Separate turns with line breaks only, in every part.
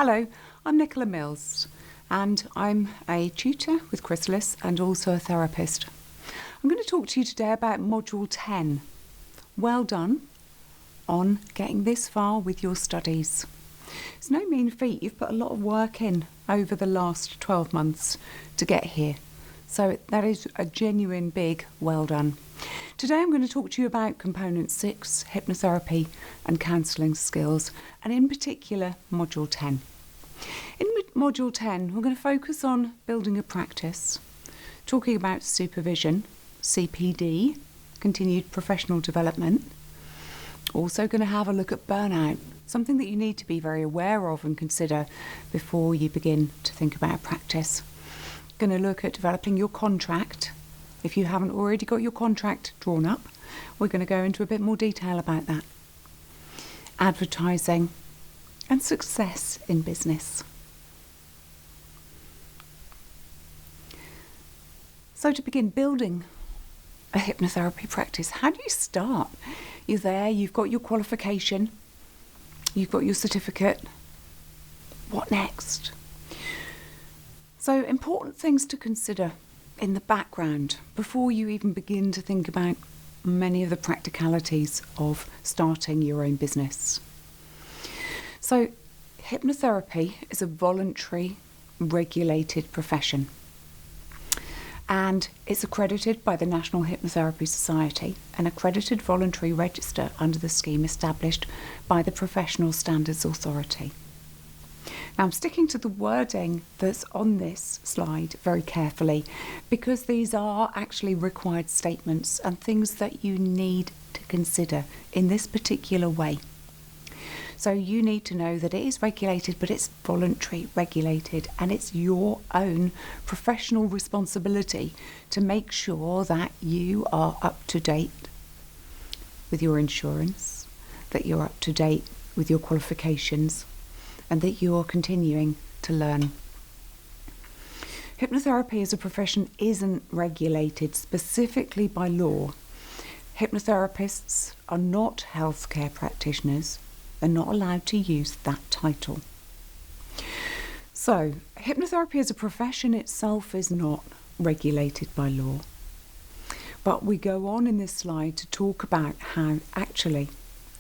Hello, I'm Nicola Mills and I'm a tutor with Chrysalis and also a therapist. I'm going to talk to you today about Module 10. Well done on getting this far with your studies. It's no mean feat. You've put a lot of work in over the last 12 months to get here. So that is a genuine big well done. Today I'm going to talk to you about Component 6, hypnotherapy and counselling skills, and in particular Module 10. In Module 10 we're going to focus on building a practice, talking about supervision, CPD, continued professional development. Also going to have a look at burnout, something that you need to be very aware of and consider before you begin to think about practice. Going to look at developing your contract. If you haven't already got your contract drawn up, we're going to go into a bit more detail about that. Advertising and success in business. So to begin building a hypnotherapy practice, how do you start? You're there, you've got your qualification, you've got your certificate. What next? So important things to consider in the background before you even begin to think about many of the practicalities of starting your own business. So hypnotherapy is a voluntary, regulated profession, and it's accredited by the National Hypnotherapy Society, an accredited voluntary register under the scheme established by the Professional Standards Authority. Now I'm sticking to the wording that's on this slide very carefully because these are actually required statements and things that you need to consider in this particular way. So you need to know that it is regulated, but it's voluntary regulated, and it's your own professional responsibility to make sure that you are up to date with your insurance, that you're up to date with your qualifications, and that you're continuing to learn. Hypnotherapy as a profession isn't regulated specifically by law. Hypnotherapists are not healthcare practitioners. They're not allowed to use that title. So, hypnotherapy as a profession itself is not regulated by law. But we go on in this slide to talk about how actually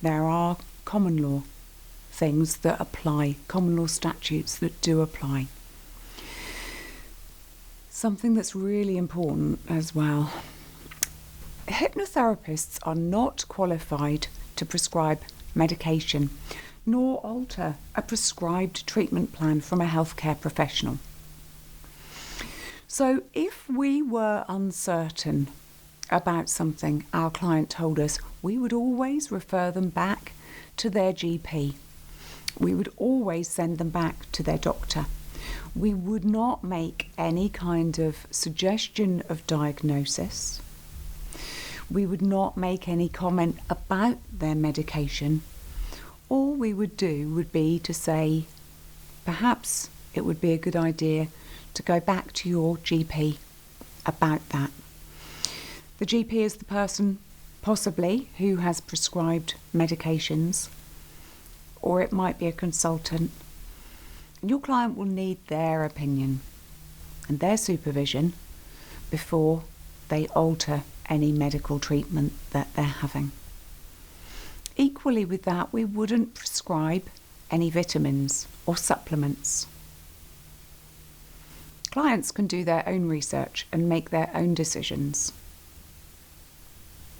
there are common law things that apply, common law statutes that do apply. Something that's really important as well. Hypnotherapists are not qualified to prescribe medication, nor alter a prescribed treatment plan from a healthcare professional. So if we were uncertain about something our client told us, we would always refer them back to their GP. We would always send them back to their doctor. We would not make any kind of suggestion of diagnosis. We would not make any comment about their medication. All we would do would be to say, perhaps it would be a good idea to go back to your GP about that. The GP is the person, possibly, who has prescribed medications, or it might be a consultant. Your client will need their opinion and their supervision before they alter any medical treatment that they're having. Equally with that, we wouldn't prescribe any vitamins or supplements. Clients can do their own research and make their own decisions.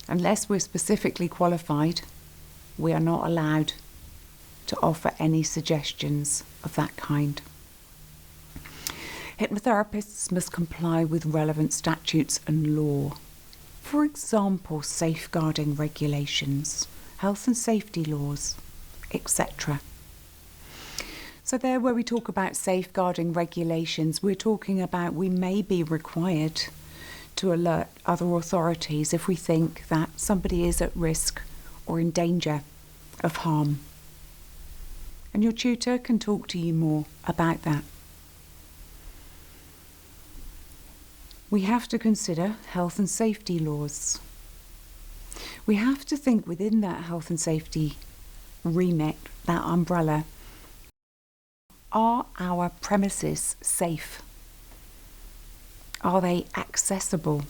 Unless we're specifically qualified, we are not allowed to offer any suggestions of that kind. Hypnotherapists must comply with relevant statutes and law. For example, safeguarding regulations, health and safety laws, etc. So there where we talk about safeguarding regulations, we're talking about we may be required to alert other authorities if we think that somebody is at risk or in danger of harm. And your tutor can talk to you more about that. We have to consider health and safety laws. We have to think within that health and safety remit, that umbrella, Are our premises safe? Are they accessible?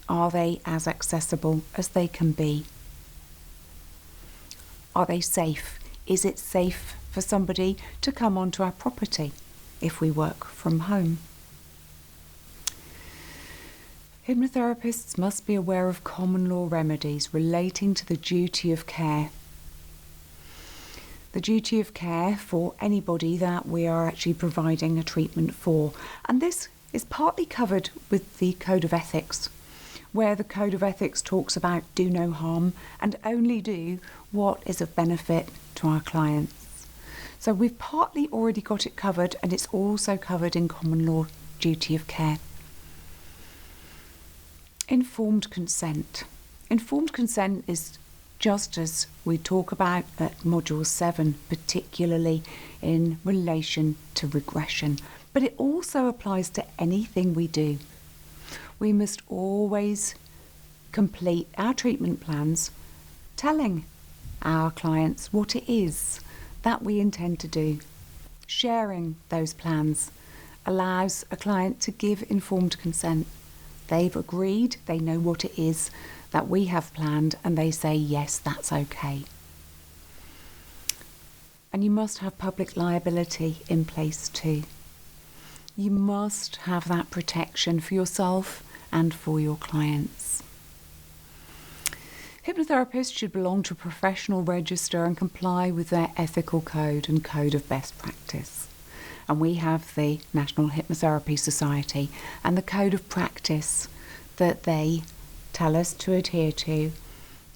Are they as accessible as they can be? Are they safe? Is it safe for somebody to come onto our property if we work from home? Hypnotherapists must be aware of common law remedies relating to the duty of care. The duty of care for anybody that we are actually providing a treatment for. And this is partly covered with the Code of Ethics, where the Code of Ethics talks about do no harm and only do what is of benefit to our clients. So we've partly already got it covered, and it's also covered in common law duty of care. Informed consent. Informed consent is just as we talk about at Module 7, particularly in relation to regression. But it also applies to anything we do. We must always complete our treatment plans telling our clients what it is that we intend to do. Sharing those plans allows a client to give informed consent. They've agreed, they know what it is that we have planned, and they say, yes, that's okay. And you must have public liability in place too. You must have that protection for yourself and for your clients. Hypnotherapists should belong to a professional register and comply with their ethical code and code of best practice. And we have the National Hypnotherapy Society and the code of practice that they tell us to adhere to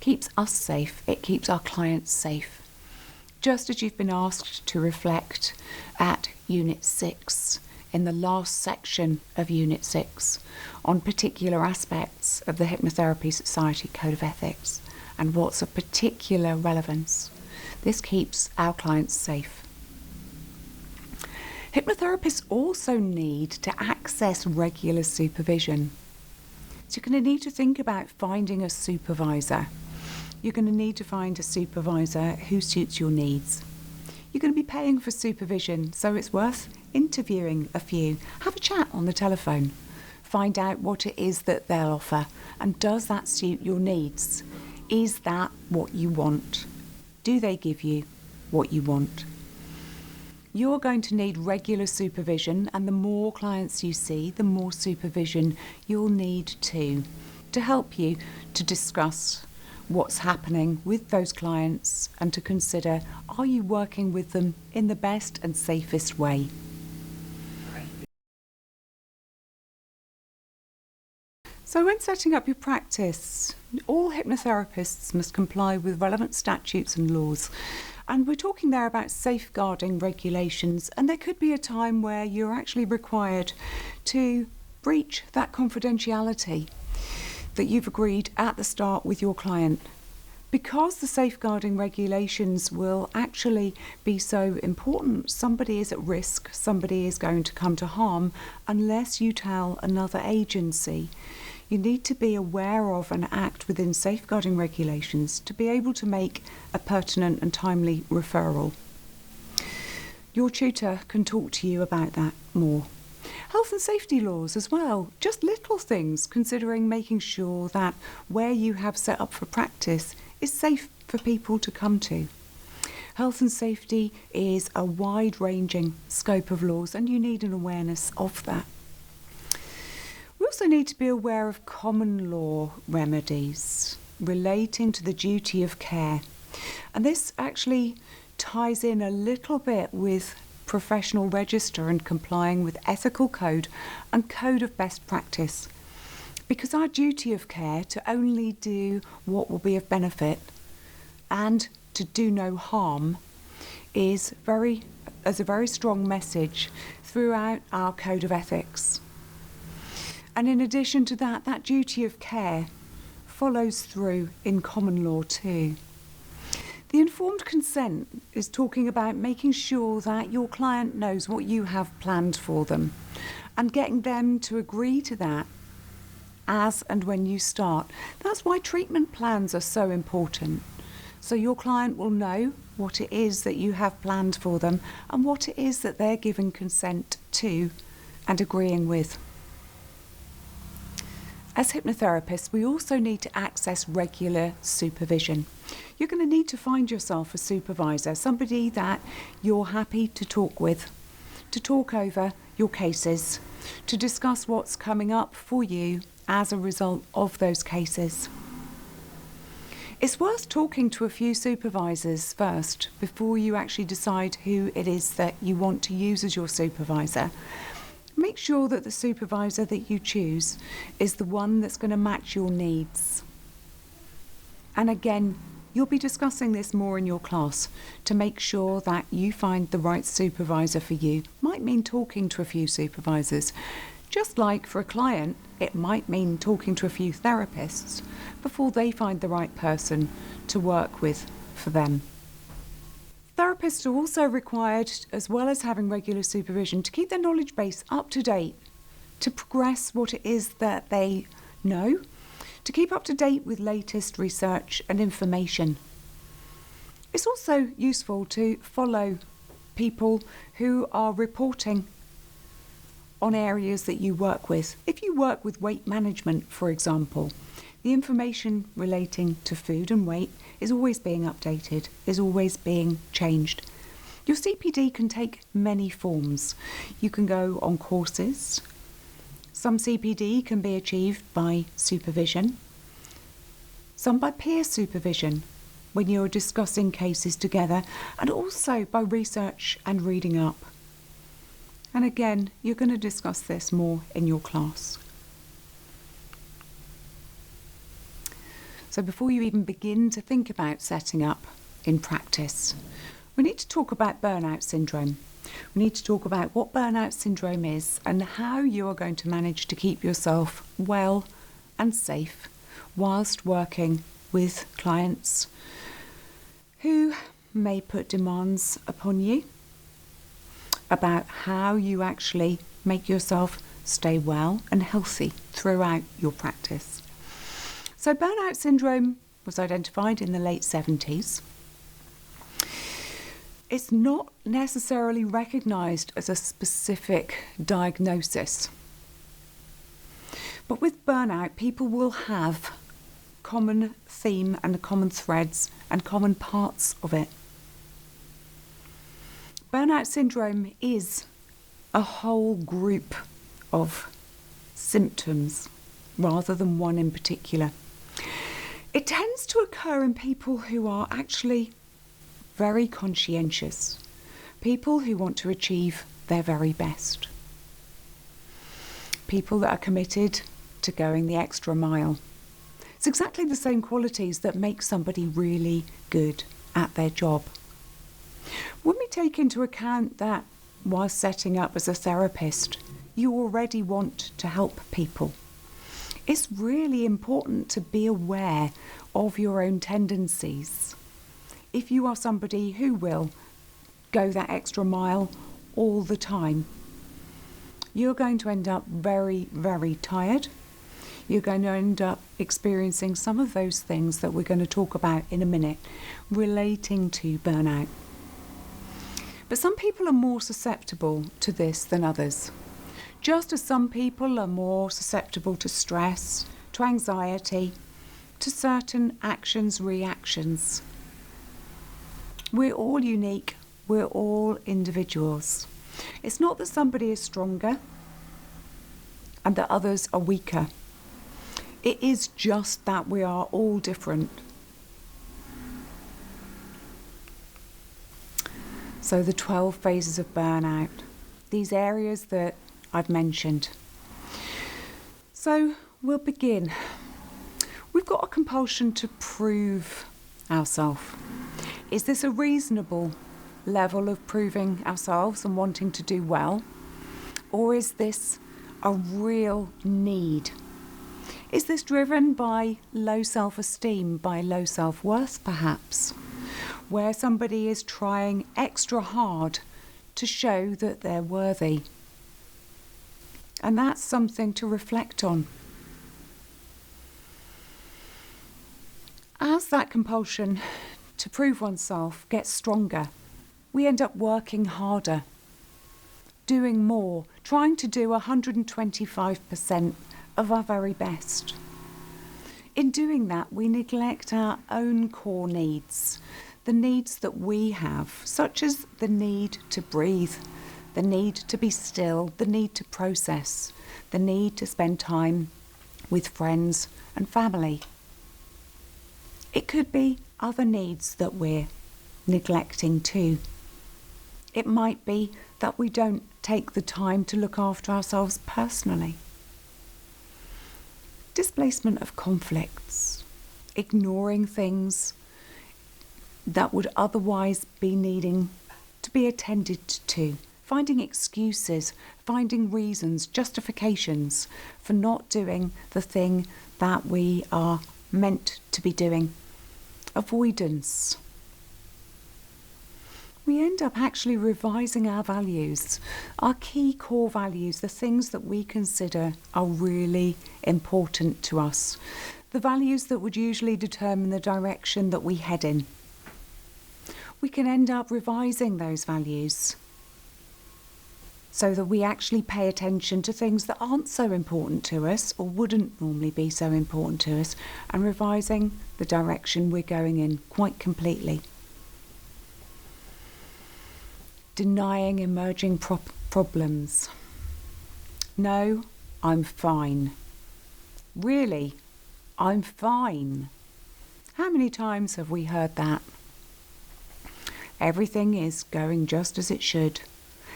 keeps us safe, it keeps our clients safe. Just as you've been asked to reflect at Unit 6, in the last section of Unit 6, on particular aspects of the Hypnotherapy Society Code of Ethics and what's of particular relevance. This keeps our clients safe. Hypnotherapists also need to access regular supervision. So you're going to need to think about finding a supervisor. You're going to need to find a supervisor who suits your needs. You're going to be paying for supervision, so it's worth interviewing a few. Have a chat on the telephone. Find out what it is that they'll offer, and does that suit your needs? Is that what you want? Do they give you what you want? You're going to need regular supervision, and the more clients you see, the more supervision you'll need to help you to discuss what's happening with those clients and to consider, are you working with them in the best and safest way? So when setting up your practice, all hypnotherapists must comply with relevant statutes and laws. And we're talking there about safeguarding regulations, and there could be a time where you're actually required to breach that confidentiality that you've agreed at the start with your client. Because the safeguarding regulations will actually be so important, somebody is at risk, somebody is going to come to harm unless you tell another agency. You need to be aware of and act within safeguarding regulations to be able to make a pertinent and timely referral. Your tutor can talk to you about that more. Health and safety laws as well, just little things, considering making sure that where you have set up for practice is safe for people to come to. Health and safety is a wide-ranging scope of laws, and you need an awareness of that. We also need to be aware of common law remedies relating to the duty of care. And this actually ties in a little bit with professional register and complying with ethical code and code of best practice. Because our duty of care to only do what will be of benefit and to do no harm is a very strong message throughout our code of ethics. And in addition to that, that duty of care follows through in common law too. The informed consent is talking about making sure that your client knows what you have planned for them and getting them to agree to that as and when you start. That's why treatment plans are so important. So your client will know what it is that you have planned for them and what it is that they're giving consent to and agreeing with. As hypnotherapists, we also need to access regular supervision. You're going to need to find yourself a supervisor, somebody that you're happy to talk with, to talk over your cases, to discuss what's coming up for you as a result of those cases. It's worth talking to a few supervisors first before you actually decide who it is that you want to use as your supervisor. Make sure that the supervisor that you choose is the one that's going to match your needs. And again, you'll be discussing this more in your class to make sure that you find the right supervisor for you. Might mean talking to a few supervisors. Just like for a client, it might mean talking to a few therapists before they find the right person to work with for them. Therapists are also required, as well as having regular supervision, to keep their knowledge base up to date, to progress what it is that they know, to keep up to date with latest research and information. It's also useful to follow people who are reporting on areas that you work with. If you work with weight management, for example, the information relating to food and weight is always being updated, is always being changed. Your CPD can take many forms. You can go on courses. Some CPD can be achieved by supervision, some by peer supervision when you're discussing cases together, and also by research and reading up. And again, you're going to discuss this more in your class. So before you even begin to think about setting up in practice, we need to talk about burnout syndrome. We need to talk about what burnout syndrome is and how you are going to manage to keep yourself well and safe whilst working with clients who may put demands upon you about how you actually make yourself stay well and healthy throughout your practice. So burnout syndrome was identified in the late 70s. It's not necessarily recognised as a specific diagnosis. But with burnout, people will have common theme and common threads and common parts of it. Burnout syndrome is a whole group of symptoms rather than one in particular. It tends to occur in people who are actually very conscientious, people who want to achieve their very best, people that are committed to going the extra mile. It's exactly the same qualities that make somebody really good at their job. When we take into account that while setting up as a therapist, you already want to help people, it's really important to be aware of your own tendencies. If you are somebody who will go that extra mile all the time, you're going to end up very, very tired. You're going to end up experiencing some of those things that we're going to talk about in a minute relating to burnout. But some people are more susceptible to this than others. Just as some people are more susceptible to stress, to anxiety, to certain actions, reactions. We're all unique. We're all individuals. It's not that somebody is stronger and that others are weaker. It is just that we are all different. So the 12 phases of burnout, these areas that I've mentioned. So we'll begin. We've got a compulsion to prove ourselves. Is this a reasonable level of proving ourselves and wanting to do well? Or is this a real need? Is this driven by low self-esteem, by low self-worth perhaps, where somebody is trying extra hard to show that they're worthy? And that's something to reflect on. As that compulsion to prove oneself, get stronger. We end up working harder, doing more, trying to do 125% of our very best. In doing that, we neglect our own core needs, the needs that we have, such as the need to breathe, the need to be still, the need to process, the need to spend time with friends and family. It could be other needs that we're neglecting too. It might be that we don't take the time to look after ourselves personally. Displacement of conflicts, ignoring things that would otherwise be needing to be attended to, finding excuses, finding reasons, justifications for not doing the thing that we are meant to be doing. Avoidance. We end up actually revising our values, our key core values, the things that we consider are really important to us, the values that would usually determine the direction that we head in. We can end up revising those values so that we actually pay attention to things that aren't so important to us or wouldn't normally be so important to us, and revising the direction we're going in quite completely. Denying emerging problems. No, I'm fine. Really, I'm fine. How many times have we heard that? Everything is going just as it should.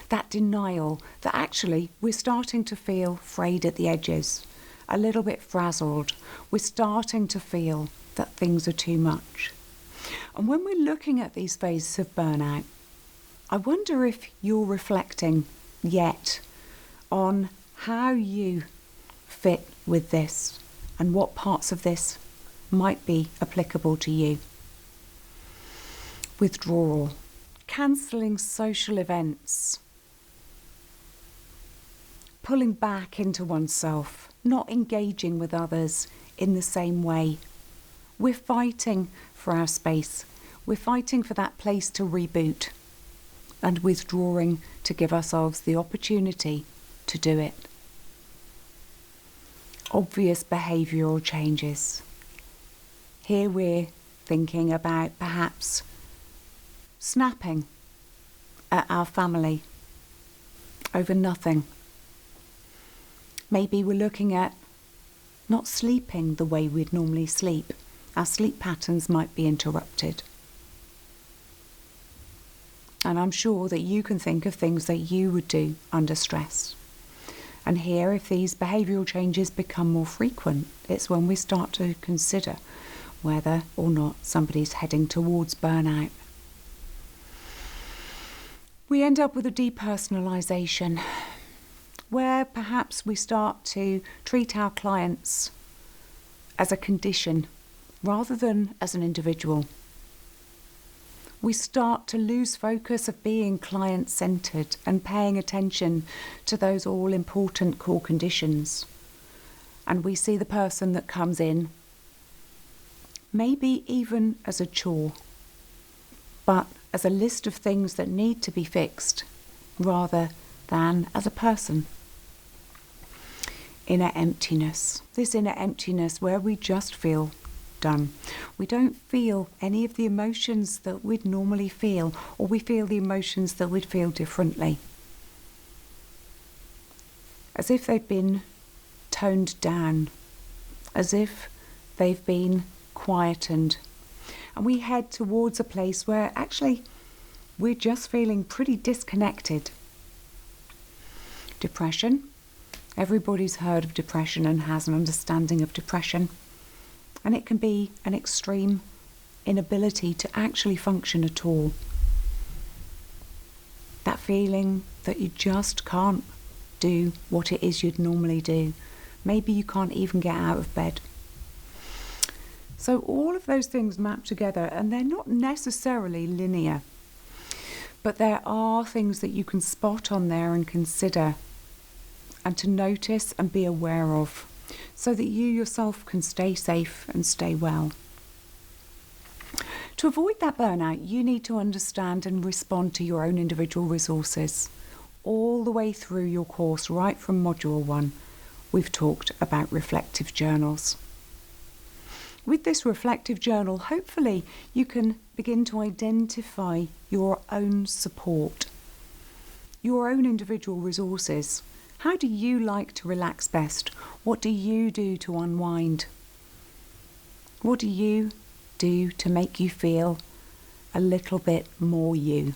That denial that actually we're starting to feel frayed at the edges, a little bit frazzled. We're starting to feel that things are too much. And when we're looking at these phases of burnout, I wonder if you're reflecting yet on how you fit with this and what parts of this might be applicable to you. Withdrawal, cancelling social events, pulling back into oneself, not engaging with others in the same way. We're fighting for our space. We're fighting for that place to reboot, and withdrawing to give ourselves the opportunity to do it. Obvious behavioural changes. Here we're thinking about perhaps snapping at our family over nothing. Maybe we're looking at not sleeping the way we'd normally sleep. Our sleep patterns might be interrupted. And I'm sure that you can think of things that you would do under stress. And here, if these behavioural changes become more frequent, it's when we start to consider whether or not somebody's heading towards burnout. We end up with a depersonalisation, where perhaps we start to treat our clients as a condition rather than as an individual. We start to lose focus of being client-centred and paying attention to those all-important core conditions. And we see the person that comes in, maybe even as a chore, but as a list of things that need to be fixed, rather than as a person. Inner emptiness. This inner emptiness where we just feel done. We don't feel any of the emotions that we'd normally feel, or we feel the emotions that we'd feel differently. As if they've been toned down, as if they've been quietened. And we head towards a place where actually we're just feeling pretty disconnected. Depression. Everybody's heard of depression and has an understanding of depression. And it can be an extreme inability to actually function at all. That feeling that you just can't do what it is you'd normally do. Maybe you can't even get out of bed. So all of those things map together, and they're not necessarily linear. But there are things that you can spot on there and consider, and to notice and be aware of, so that you yourself can stay safe and stay well. To avoid that burnout, you need to understand and respond to your own individual resources. All the way through your course, right from Module 1, we've talked about reflective journals. With this reflective journal, hopefully you can begin to identify your own support, your own individual resources. How do you like to relax best? What do you do to unwind? What do you do to make you feel a little bit more you?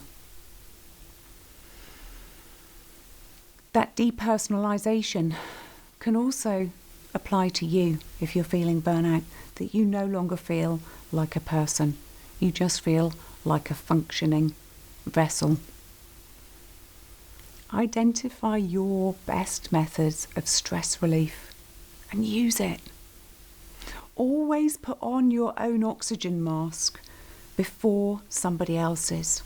That depersonalization can also apply to you if you're feeling burnout, that you no longer feel like a person. You just feel like a functioning vessel. Identify your best methods of stress relief and use it. Always put on your own oxygen mask before somebody else's.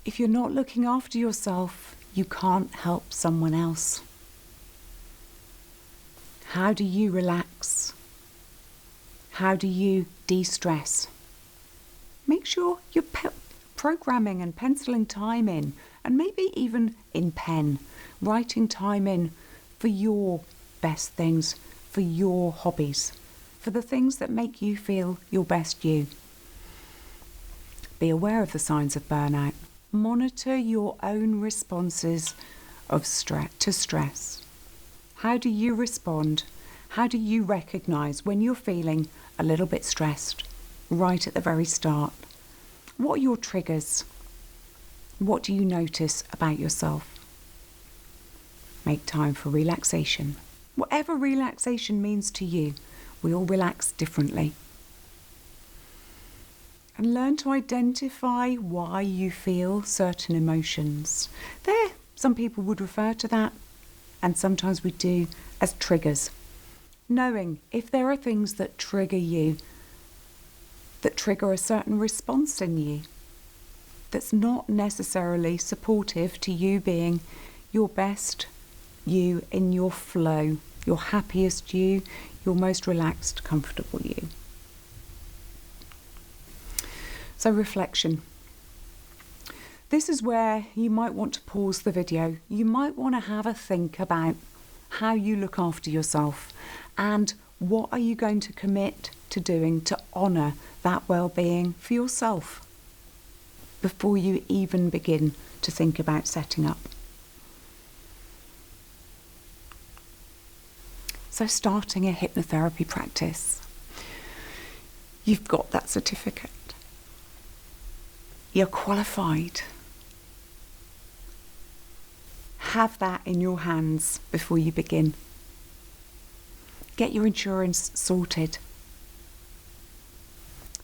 If you're not looking after yourself, you can't help someone else. How do you relax? How do you de-stress? Make sure you're programming and penciling time in, and maybe even in pen, writing time in for your best things, for your hobbies, for the things that make you feel your best you. Be aware of the signs of burnout. Monitor your own responses to stress. How do you respond? How do you recognise when you're feeling a little bit stressed right at the very start? What are your triggers? What do you notice about yourself? Make time for relaxation. Whatever relaxation means to you, we all relax differently. And learn to identify why you feel certain emotions. Some people would refer to that, and sometimes we do, as triggers. Knowing if there are things that trigger you, that trigger a certain response in you, that's not necessarily supportive to you being your best you in your flow, your happiest you, your most relaxed, comfortable you. So reflection. This is where you might want to pause the video. You might want to have a think about how you look after yourself and what are you going to commit to doing to honour that well-being for yourself before you even begin to think about setting up. So starting a hypnotherapy practice. You've got that certificate. You're qualified. Have that in your hands before you begin. Get your insurance sorted.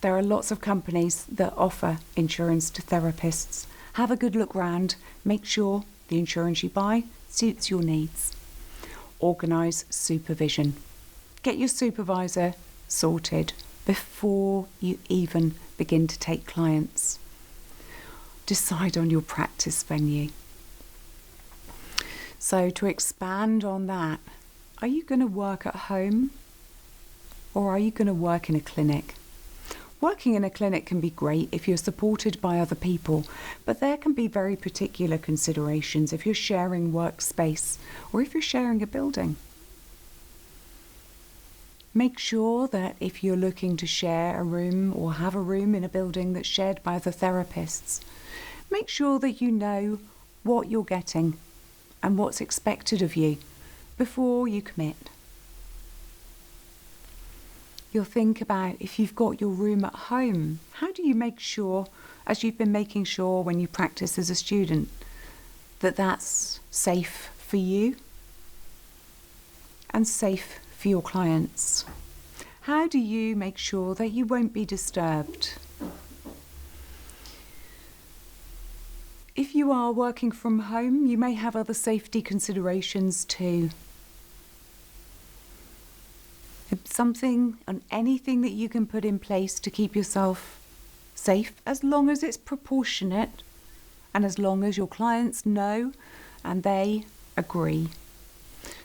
There are lots of companies that offer insurance to therapists. Have a good look round. Make sure the insurance you buy suits your needs. Organise supervision. Get your supervisor sorted before you even begin to take clients. Decide on your practice venue. So to expand on that, are you going to work at home or are you going to work in a clinic? Working in a clinic can be great if you're supported by other people, but there can be very particular considerations if you're sharing workspace or if you're sharing a building. Make sure that if you're looking to share a room or have a room in a building that's shared by other therapists, make sure that you know what you're getting and what's expected of you before you commit. You'll think about if you've got your room at home, how do you make sure, as you've been making sure when you practice as a student, that that's safe for you and safe for your clients? How do you make sure that you won't be disturbed? If you are working from home, you may have other safety considerations too. Something and anything that you can put in place to keep yourself safe, as long as it's proportionate and as long as your clients know and they agree.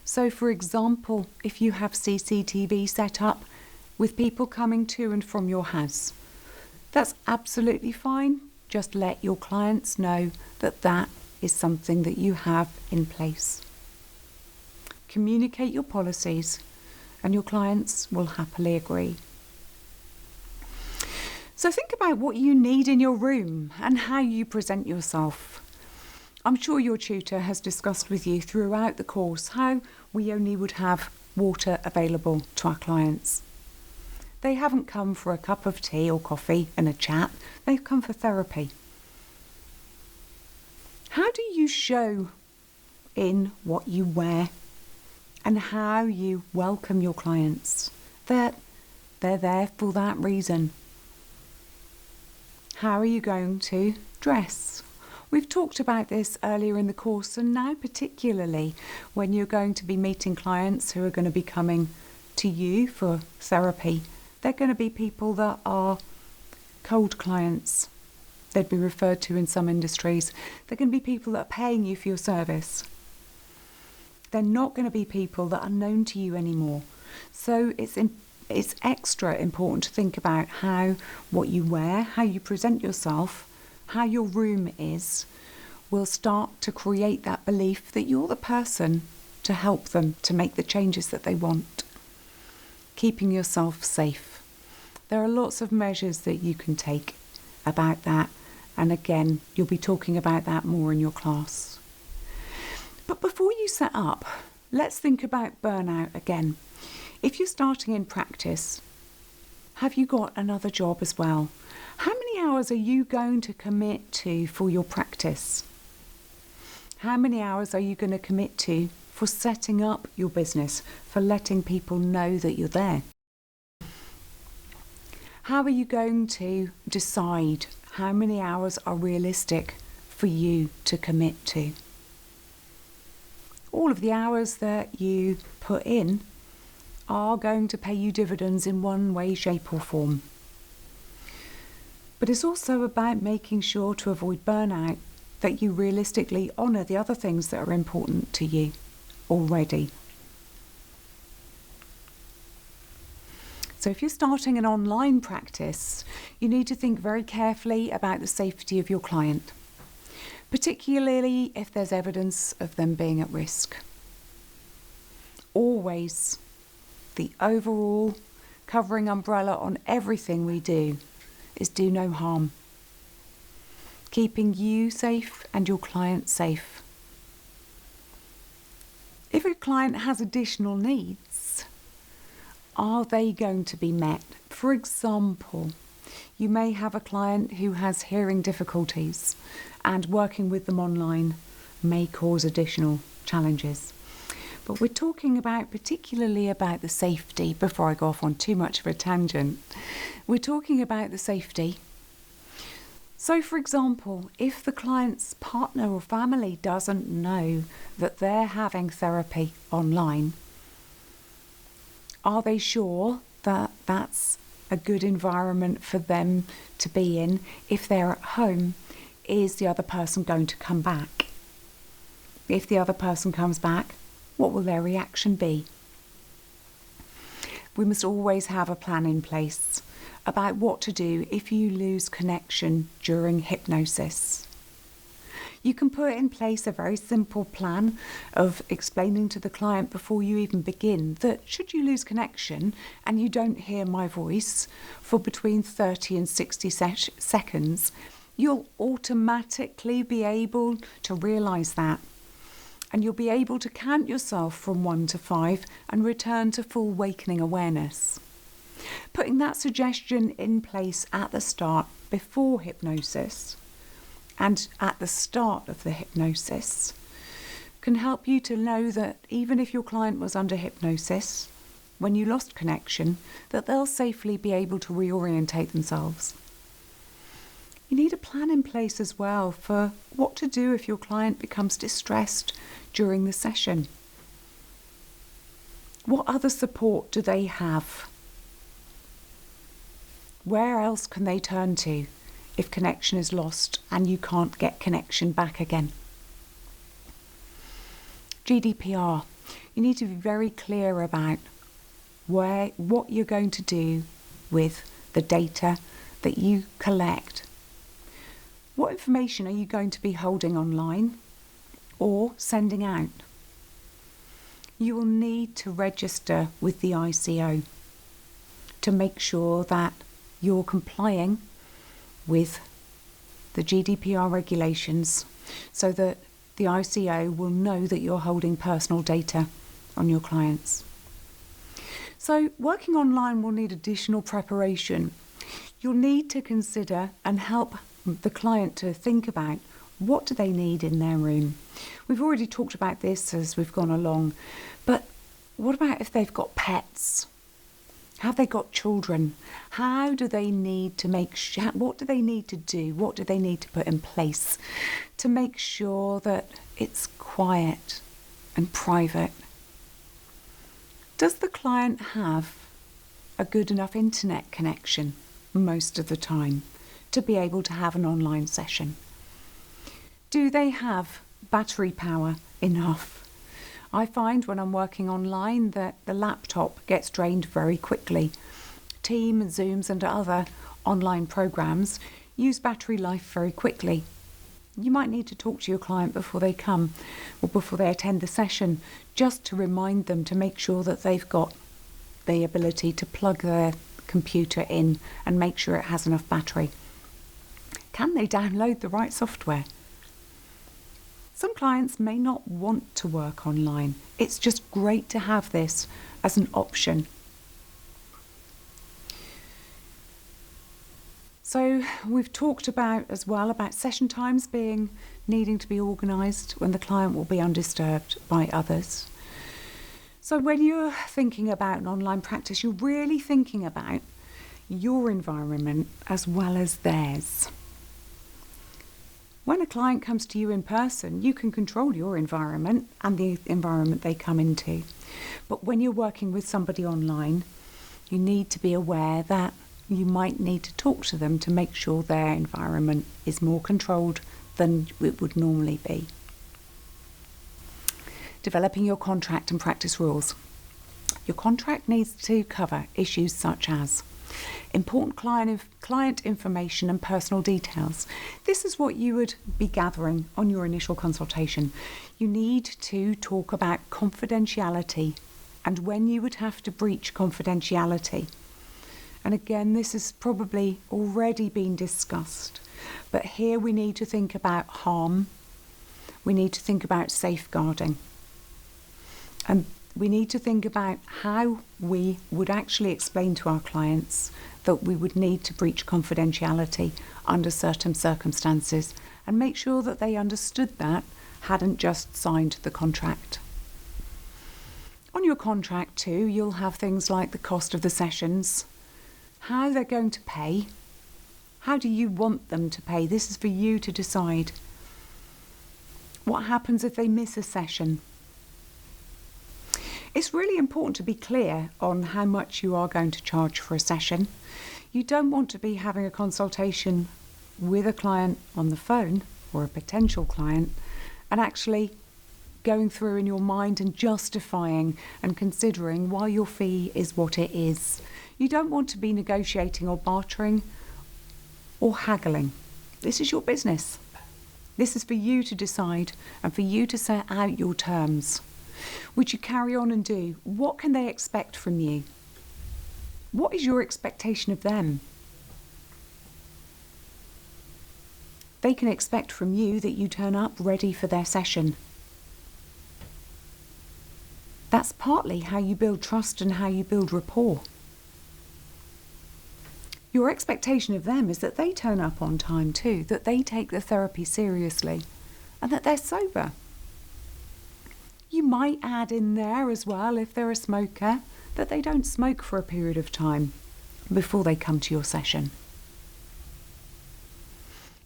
So, for example, if you have CCTV set up with people coming to and from your house, That's absolutely fine. Just let your clients know that that is something that you have in place. Communicate your policies and your clients will happily agree. So think about what you need in your room and how you present yourself. I'm sure your tutor has discussed with you throughout the course how we only would have water available to our clients. They haven't come for a cup of tea or coffee and a chat, they've come for therapy. How do you show in what you wear and how you welcome your clients? They're there for that reason. How are you going to dress? We've talked about this earlier in the course, and now particularly when you're going to be meeting clients who are going to be coming to you for therapy. They're going to be people that are cold clients. They'd be referred to in some industries. They're going to be people that are paying you for your service. They're not going to be people that are known to you anymore. So it's extra important to think about how what you wear, how you present yourself, how your room is, will start to create that belief that you're the person to help them to make the changes that they want. Keeping yourself safe. There are lots of measures that you can take about that, and again, you'll be talking about that more in your class. But before you set up, let's think about burnout again. If you're starting in practice, have you got another job as well? How many hours are you going to commit to for your practice? How many hours are you going to commit to for setting up your business, for letting people know that you're there? How are you going to decide how many hours are realistic for you to commit to? All of the hours that you put in are going to pay you dividends in one way, shape or form. But it's also about making sure to avoid burnout that you realistically honour the other things that are important to you already. So if you're starting an online practice, you need to think very carefully about the safety of your client, particularly if there's evidence of them being at risk. Always, the overall covering umbrella on everything we do is do no harm. Keeping you safe and your client safe. If a client has additional needs, are they going to be met? For example, you may have a client who has hearing difficulties and working with them online may cause additional challenges. But we're talking about particularly about the safety, before I go off on too much of a tangent. We're talking about the safety. So for example, if the client's partner or family doesn't know that they're having therapy online, are they sure that that's a good environment for them to be in? If they're at home, is the other person going to come back? If the other person comes back, what will their reaction be? We must always have a plan in place about what to do if you lose connection during hypnosis. You can put in place a very simple plan of explaining to the client before you even begin that should you lose connection and you don't hear my voice for between 30 and 60 seconds, you'll automatically be able to realise that. And you'll be able to count yourself from 1 to 5 and return to full wakening awareness. Putting that suggestion in place at the start, before hypnosis, and at the start of the hypnosis, can help you to know that even if your client was under hypnosis, when you lost connection, that they'll safely be able to reorientate themselves. You need a plan in place as well for what to do if your client becomes distressed during the session. What other support do they have? Where else can they turn to if connection is lost and you can't get connection back again? GDPR. You need to be very clear about what you're going to do with the data that you collect. What information are you going to be holding online or sending out? You will need to register with the ICO to make sure that you're complying with the GDPR regulations so that the ICO will know that you're holding personal data on your clients. So working online will need additional preparation. You'll need to consider and help the client to think about what do they need in their room. We've already talked about this as we've gone along, but what about if they've got pets? Have they got children? How do they need to what do they need to do? What do they need to put in place to make sure that it's quiet and private? Does the client have a good enough internet connection most of the time to be able to have an online session? Do they have battery power enough? I find when I'm working online that the laptop gets drained very quickly. Teams, Zooms and other online programs use battery life very quickly. You might need to talk to your client before they come or before they attend the session, just to remind them to make sure that they've got the ability to plug their computer in and make sure it has enough battery. Can they download the right software? Some clients may not want to work online. It's just great to have this as an option. So we've talked about as well about session times needing to be organised when the client will be undisturbed by others. So when you're thinking about an online practice, you're really thinking about your environment as well as theirs. When a client comes to you in person, you can control your environment and the environment they come into. But when you're working with somebody online, you need to be aware that you might need to talk to them to make sure their environment is more controlled than it would normally be. Developing your contract and practice rules. Your contract needs to cover issues such as important client information and personal details. This is what you would be gathering on your initial consultation. You need to talk about confidentiality and when you would have to breach confidentiality. And again, this has probably already been discussed, but here we need to think about harm. We need to think about safeguarding. And we need to think about how we would actually explain to our clients that we would need to breach confidentiality under certain circumstances and make sure that they understood that, hadn't just signed the contract. On your contract too, you'll have things like the cost of the sessions, how they're going to pay, how do you want them to pay? This is for you to decide. What happens if they miss a session? It's really important to be clear on how much you are going to charge for a session. You don't want to be having a consultation with a client on the phone or a potential client and actually going through in your mind and justifying and considering why your fee is what it is. You don't want to be negotiating or bartering or haggling. This is your business. This is for you to decide and for you to set out your terms, which you carry on and do. What can they expect from you? What is your expectation of them? They can expect from you that you turn up ready for their session. That's partly how you build trust and how you build rapport. Your expectation of them is that they turn up on time too, that they take the therapy seriously, and that they're sober. You might add in there as well, if they're a smoker, that they don't smoke for a period of time before they come to your session.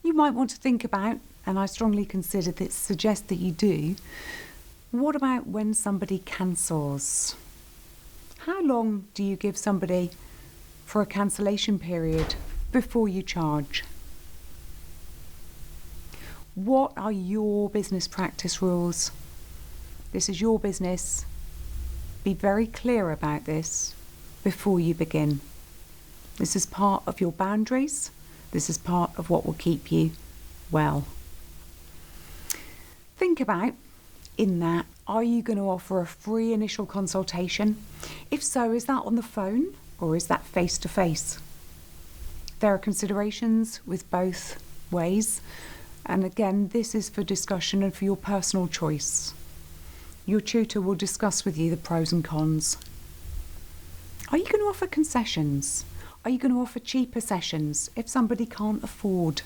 You might want to think about, and I strongly suggest that you do, what about when somebody cancels? How long do you give somebody for a cancellation period before you charge? What are your business practice rules? This is your business. Be very clear about this before you begin. This is part of your boundaries. This is part of what will keep you well. Think about, in that, are you going to offer a free initial consultation? If so, is that on the phone or is that face-to-face? There are considerations with both ways. And again, this is for discussion and for your personal choice. Your tutor will discuss with you the pros and cons. Are you going to offer concessions? Are you going to offer cheaper sessions if somebody can't afford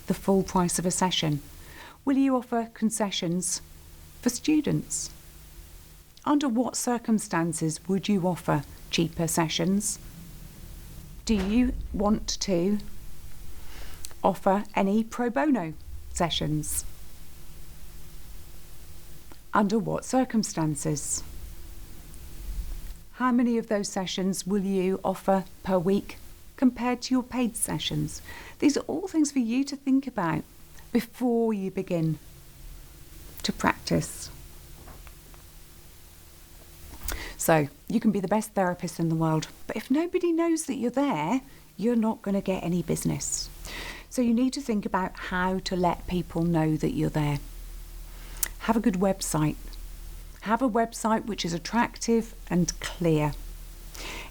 the full price of a session? Will you offer concessions for students? Under what circumstances would you offer cheaper sessions? Do you want to offer any pro bono sessions? Under what circumstances? How many of those sessions will you offer per week compared to your paid sessions? These are all things for you to think about before you begin to practice. So, you can be the best therapist in the world, but if nobody knows that you're there, you're not going to get any business. So you need to think about how to let people know that you're there. Have a good website. Have a website which is attractive and clear.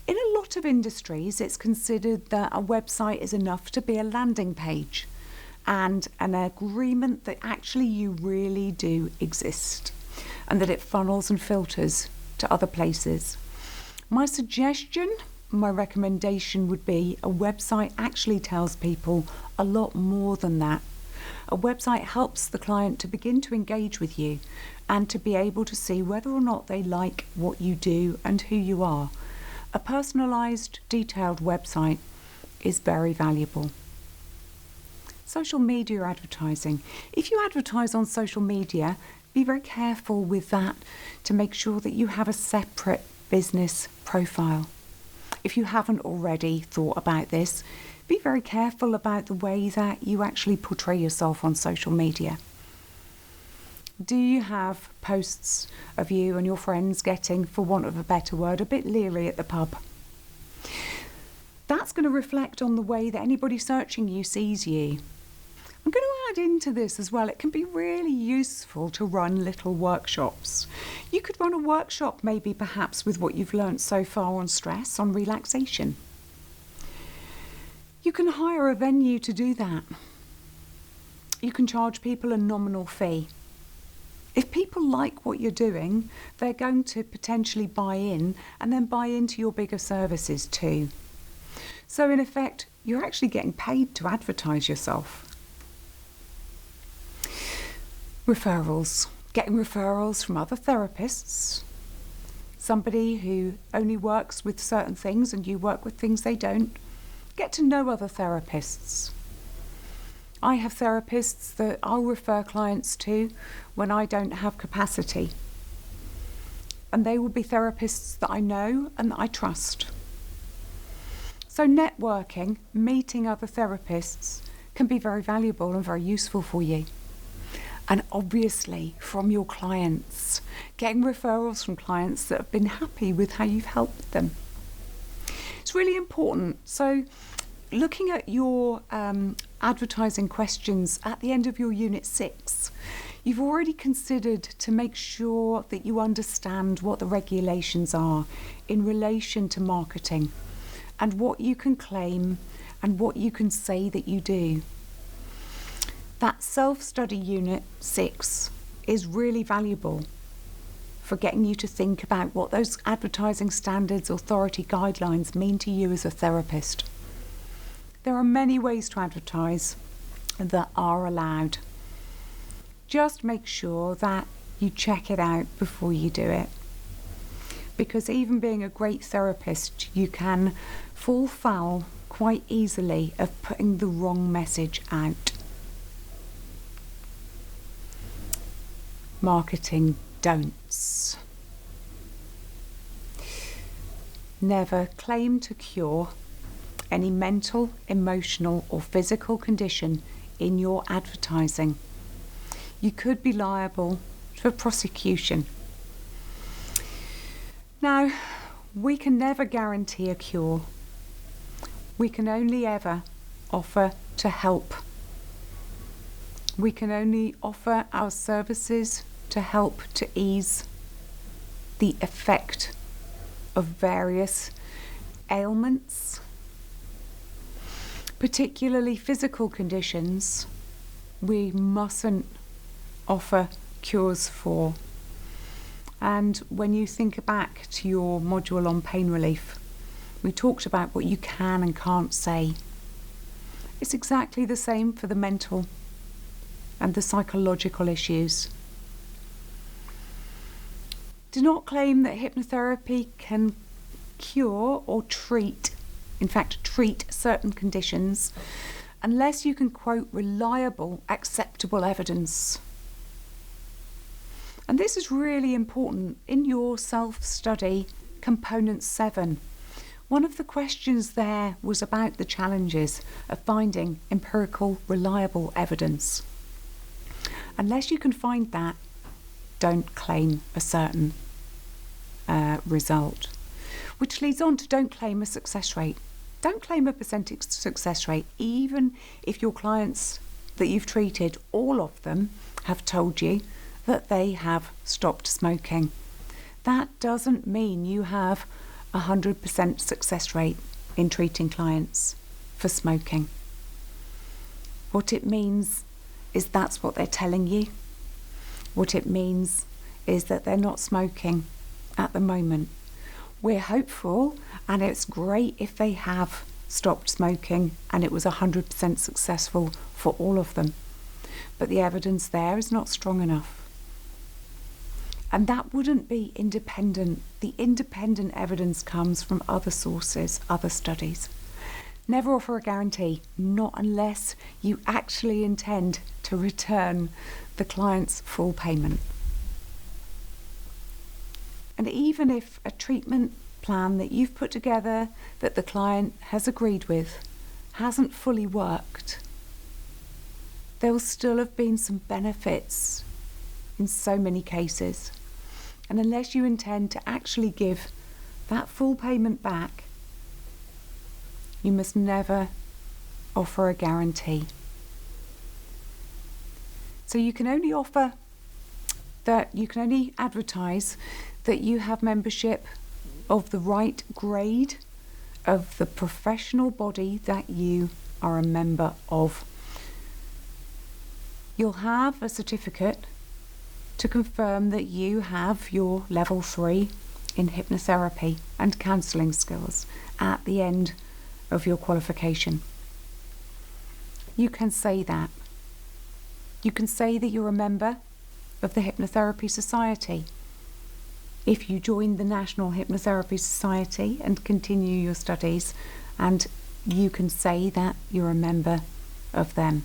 In a lot of industries, it's considered that a website is enough to be a landing page and an agreement that actually you really do exist and that it funnels and filters to other places. My suggestion, my recommendation would be a website actually tells people a lot more than that. A website helps the client to begin to engage with you and to be able to see whether or not they like what you do and who you are. A personalised, detailed website is very valuable. Social media advertising. If you advertise on social media, be very careful with that to make sure that you have a separate business profile. If you haven't already thought about this, be very careful about the way that you actually portray yourself on social media. Do you have posts of you and your friends getting, for want of a better word, a bit leery at the pub? That's going to reflect on the way that anybody searching you sees you. I'm going to add into this as well, it can be really useful to run little workshops. You could run a workshop maybe perhaps with what you've learnt so far on stress, on relaxation. You can hire a venue to do that. You can charge people a nominal fee. If people like what you're doing, they're going to potentially buy in and then buy into your bigger services too. So in effect, you're actually getting paid to advertise yourself. Referrals. Getting referrals from other therapists. Somebody who only works with certain things and you work with things they don't. Get to know other therapists. I have therapists that I'll refer clients to when I don't have capacity. And they will be therapists that I know and that I trust. So networking, meeting other therapists can be very valuable and very useful for you. And obviously from your clients, getting referrals from clients that have been happy with how you've helped them. It's really important. So looking at your advertising questions at the end of your Unit 6, you've already considered to make sure that you understand what the regulations are in relation to marketing and what you can claim and what you can say that you do. That self-study Unit 6 is really valuable for getting you to think about what those advertising standards, authority guidelines mean to you as a therapist. There are many ways to advertise that are allowed. Just make sure that you check it out before you do it. Because even being a great therapist, you can fall foul quite easily of putting the wrong message out. Marketing don'ts. Never claim to cure any mental, emotional or physical condition in your advertising. You could be liable for prosecution. Now, we can never guarantee a cure. We can only ever offer to help. We can only offer our services to help to ease the effect of various ailments, particularly physical conditions. We mustn't offer cures for. And when you think back to your module on pain relief, we talked about what you can and can't say. It's exactly the same for the mental and the psychological issues. Do not claim that hypnotherapy can cure or treat, in fact, treat certain conditions, unless you can quote reliable, acceptable evidence. And this is really important in your self-study component 7. One of the questions there was about the challenges of finding empirical, reliable evidence. Unless you can find that, don't claim a certain result. Which leads on to don't claim a success rate. Don't claim a percentage success rate, even if your clients that you've treated, all of them, have told you that they have stopped smoking. That doesn't mean you have 100% success rate in treating clients for smoking. What it means is that's what they're telling you. What it means is that they're not smoking at the moment. We're hopeful, and it's great if they have stopped smoking and it was 100% successful for all of them. But the evidence there is not strong enough. And that wouldn't be independent. The independent evidence comes from other sources, other studies. Never offer a guarantee, not unless you actually intend to return the client's full payment. And even if a treatment plan that you've put together that the client has agreed with hasn't fully worked, there will still have been some benefits in so many cases. And unless you intend to actually give that full payment back, you must never offer a guarantee. So you can only offer that, you can only advertise that you have membership of the right grade of the professional body that you are a member of. You'll have a certificate to confirm that you have your level 3 in hypnotherapy and counselling skills at the end of your qualification. You can say that. You can say that you're a member of the Hypnotherapy Society. If you join the National Hypnotherapy Society and continue your studies, and you can say that you're a member of them.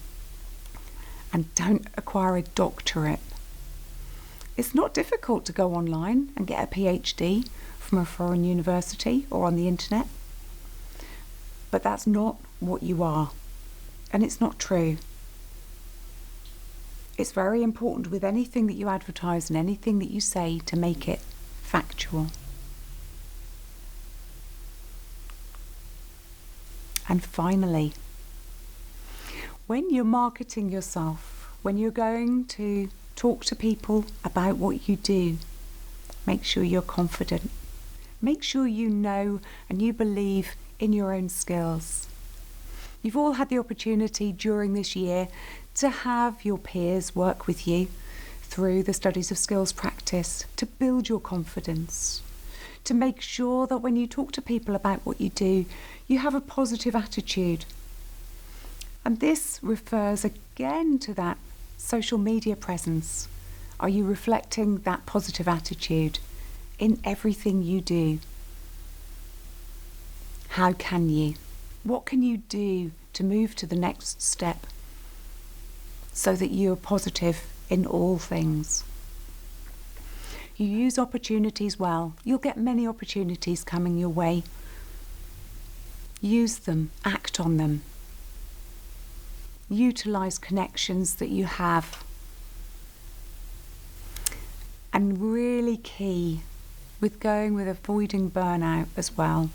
And don't acquire a doctorate. It's not difficult to go online and get a PhD from a foreign university or on the internet. But that's not what you are. And it's not true. It's very important with anything that you advertise and anything that you say to make it factual. And finally, when you're marketing yourself, when you're going to talk to people about what you do, make sure you're confident. Make sure you know and you believe in your own skills. You've all had the opportunity during this year to have your peers work with you through the studies of skills practice to build your confidence, to make sure that when you talk to people about what you do, you have a positive attitude. And this refers again to that social media presence. Are you reflecting that positive attitude in everything you do? How can you? What can you do to move to the next step so that you're positive in all things? You use opportunities well. You'll get many opportunities coming your way. Use them, act on them. Utilize connections that you have. And really key with avoiding burnout as well,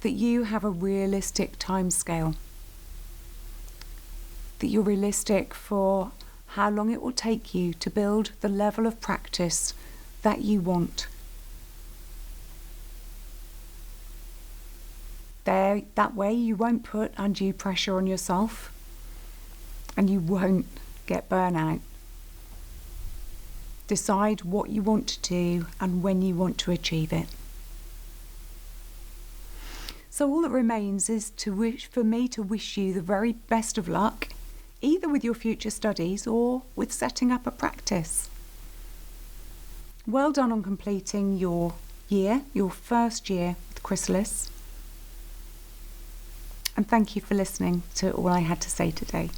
that you have a realistic timescale, that you're realistic for how long it will take you to build the level of practice that you want. That way you won't put undue pressure on yourself and you won't get burnout. Decide what you want to do and when you want to achieve it. So all that remains is for me to wish you the very best of luck, either with your future studies or with setting up a practice. Well done on completing your first year with Chrysalis. And thank you for listening to all I had to say today.